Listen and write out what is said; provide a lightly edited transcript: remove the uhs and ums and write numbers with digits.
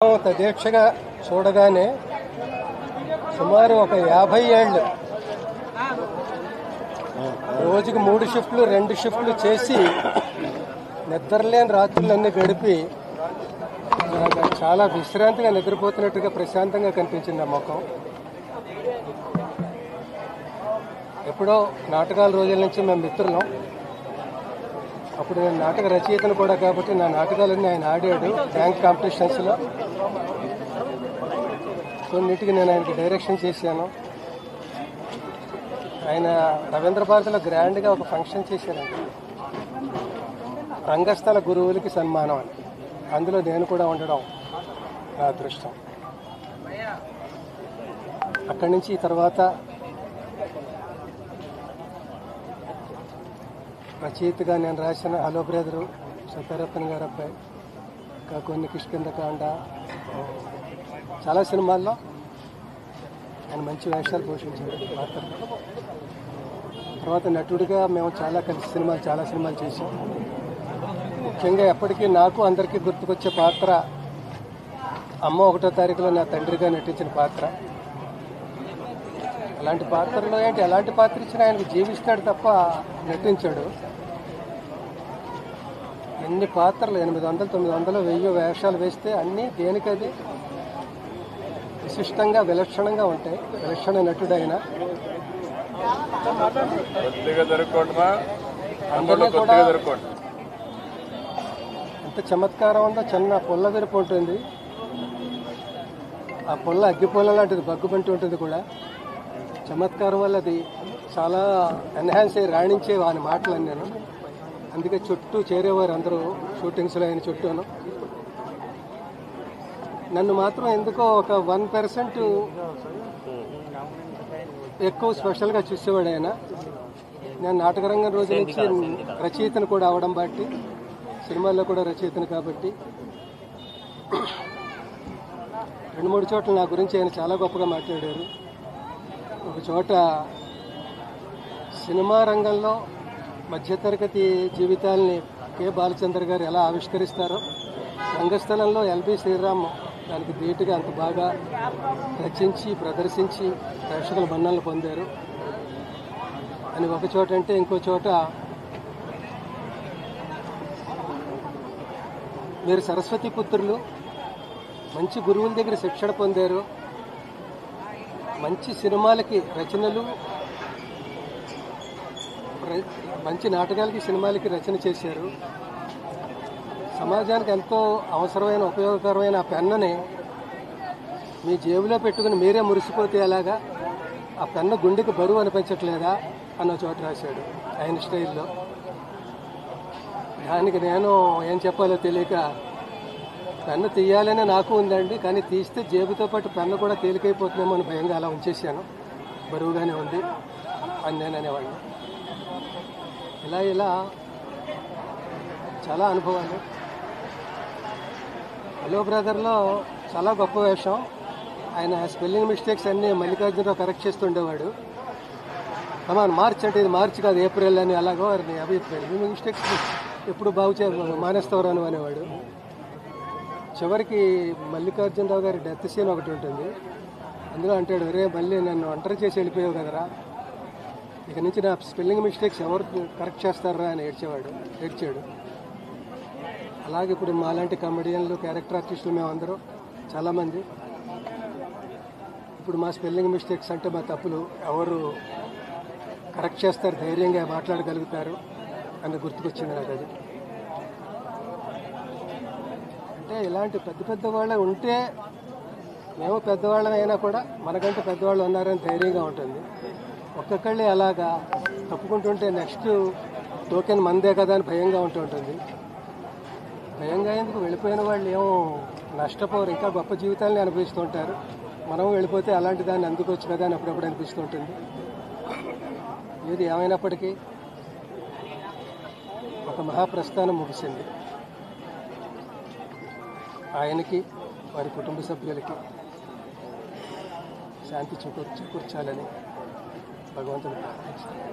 తదేక్షగా చూడగానే సుమారు ఒక 50 ఏళ్ళు రోజుకి 3 షిఫ్ట్లు 2 షిఫ్ట్లు చేసి నిద్రలేని రాత్రులన్నీ గడిపి చాలా విశ్రాంతిగా నిద్రపోతున్నట్టుగా ప్రశాంతంగా కనిపించింది ఆ ముఖం. ఎప్పుడో నాటకాల రోజుల నుంచి మేము మిత్రులం. అప్పుడు నేను నాటక రచయితను కూడా కాబట్టి నా నాటకాలన్నీ ఆయన ఆడాడు బ్యాంక్ కాంపిటీషన్స్లో. కొన్నిటికి నేను ఆయనకి డైరెక్షన్ చేశాను. ఆయన రవీంద్ర భారతిలో గ్రాండ్గా ఒక ఫంక్షన్ చేశారండి, రంగస్థల గురువులకి సన్మానం అని. అందులో నేను కూడా ఉండడం నా అదృష్టం. అక్కడి నుంచి తర్వాత రచయితగా నేను రాసిన హలో బ్రదరు, సత్యరత్న గారి అబ్బాయి, ఇంకా కొన్ని కిష్కిందకాండ, చాలా సినిమాల్లో ఆయన మంచి వేషాలు పోషించాడు పాత్రలు. తర్వాత నటుడిగా మేము చాలా సినిమాలు చేసాం. ముఖ్యంగా ఎప్పటికీ నాకు అందరికీ గుర్తుకొచ్చే పాత్ర అమ్మ 1వ తారీఖులో నా తండ్రిగా నటించిన పాత్ర. అలాంటి పాత్రలో ఎలాంటి పాత్ర ఇచ్చినా ఆయనకు జీవిస్తాడు తప్ప నటించాడు. ఎన్ని పాత్రలు 800, 900, 1000 వేషాలు వేస్తే అన్నీ దేనికది విశిష్టంగా విలక్షణంగా ఉంటాయి. విలక్షణ నటుడైన అందరినీ కూడా ఎంత చమత్కారం ఉందో. చిన్న పుల్ల విరుపు ఉంటుంది, ఆ పుల్ల అగ్గి పుల్ల లాంటిది, బగ్గుబంటి ఉంటుంది కూడా. చమత్కారం వల్ల అది చాలా ఎన్హాన్స్ అయ్యి రాణించే వాని మాటలు నేను. అందుకే చుట్టూ చేరేవారు అందరూ షూటింగ్స్లో ఆయన చుట్టూను. నన్ను మాత్రం ఎందుకో ఒక 1% ఎక్కువ స్పెషల్గా చూసేవాడు ఆయన. నేను నాటకరంగం రోజు నుంచి రచయితను కూడా అవడం బట్టి, సినిమాల్లో కూడా రచయితను కాబట్టి 2-3 చోట్ల నా గురించి ఆయన చాలా గొప్పగా మాట్లాడారు. ఒక చోట సినిమా రంగంలో మధ్యతరగతి జీవితాలని కె బాలచంద్ర గారు ఎలా ఆవిష్కరిస్తారో, రంగస్థలంలో ఎల్బి శ్రీరామ్ దానికి ధీటుగా అంత బాగా రచించి ప్రదర్శించి ప్రేక్షకుల మన్ననలు పొందారు అని ఒక చోట అంటే, ఇంకో చోట మీరు సరస్వతి పుత్రులు, మంచి గురువుల దగ్గర శిక్షణ పొందారు, మంచి సినిమాలకి రచనలు, మంచి నాటకాలకి సినిమాలకి రచన చేశారు. సమాజానికి ఎంతో అవసరమైన ఉపయోగకరమైన ఆ పెన్నుని మీ జేబులో పెట్టుకుని మీరే మురిసిపోతే ఎలాగా, ఆ పెన్ను గుండెకి బరువు అనిపించట్లేదా అన్న చోట రాశాడు ఆయన స్టైల్లో. దానికి నేను ఏం చెప్పాలో తెలియక, పెన్ను తీయాలనే నాకు ఉందండి, కానీ తీస్తే జేబుతో పాటు పెన్ను కూడా తేలికైపోతుందేమో అని భయంగా అలా ఉంచేశాను. బరువుగానే ఉంది అని నేను అనేవాడిని. ఇలా చాలా అనుభవాలు. హలో బ్రదర్లో చాలా గొప్ప వేషం. ఆయన స్పెల్లింగ్ మిస్టేక్స్ అన్నీ మల్లికార్జునరావు కరెక్ట్ చేస్తుండేవాడు. కమాన్ మార్చ్ అంటే ఇది మార్చి కాదు ఏప్రిల్ అని, అలాగో అవి స్పెల్లింగ్ మిస్టేక్స్ ఎప్పుడు మానేస్తావరు అని అనేవాడు. చివరికి మల్లికార్జునరావు గారి డెత్ సీన్ ఒకటి ఉంటుంది, అందులో అంటాడు, రే మళ్ళీ నన్ను ఒంటరి చేసి వెళ్ళిపోయావు కదరా, ఇక నుంచి నా స్పెల్లింగ్ మిస్టేక్స్ ఎవరు కరెక్ట్ చేస్తారా అని ఏడ్చాడు. అలాగే ఇప్పుడు మాలాంటి కమెడియన్లు, క్యారెక్టర్ ఆర్టిస్టులు మేమందరూ చాలామంది ఇప్పుడు మా స్పెల్లింగ్ మిస్టేక్స్ అంటే మా తప్పులు ఎవరు కరెక్ట్ చేస్తారు, ధైర్యంగా మాట్లాడగలుగుతారు అని గుర్తుకొచ్చింది నాకు. అది అంటే ఇలాంటి పెద్ద వాళ్ళే ఉంటే, మేము పెద్దవాళ్ళం అయినా కూడా మనకంటే పెద్దవాళ్ళు ఉన్నారని ధైర్యంగా ఉంటుంది. ఒక్కొక్కళ్ళే అలాగా తప్పుకుంటుంటే నెక్స్ట్ టోకెన్ మందే కదా అని భయంగా ఉంటుంటుంది. భయంగా ఎందుకు, వెళ్ళిపోయిన వాళ్ళు ఏమో నష్టపోరు, ఇంకా గొప్ప జీవితాలని అనుభవిస్తూ ఉంటారు. మనం వెళ్ళిపోతే అలాంటి దాన్ని అందుకోవచ్చు కదా అని అప్పుడప్పుడు అనిపిస్తుంటుంది. ఏది ఏమైనప్పటికీ ఒక మహాప్రస్థానం ముగిసింది. ఆయనకి, వారి కుటుంబ సభ్యులకి శాంతి చేకూర్చాలని భగవంతుని ప్రార్థిస్తాను.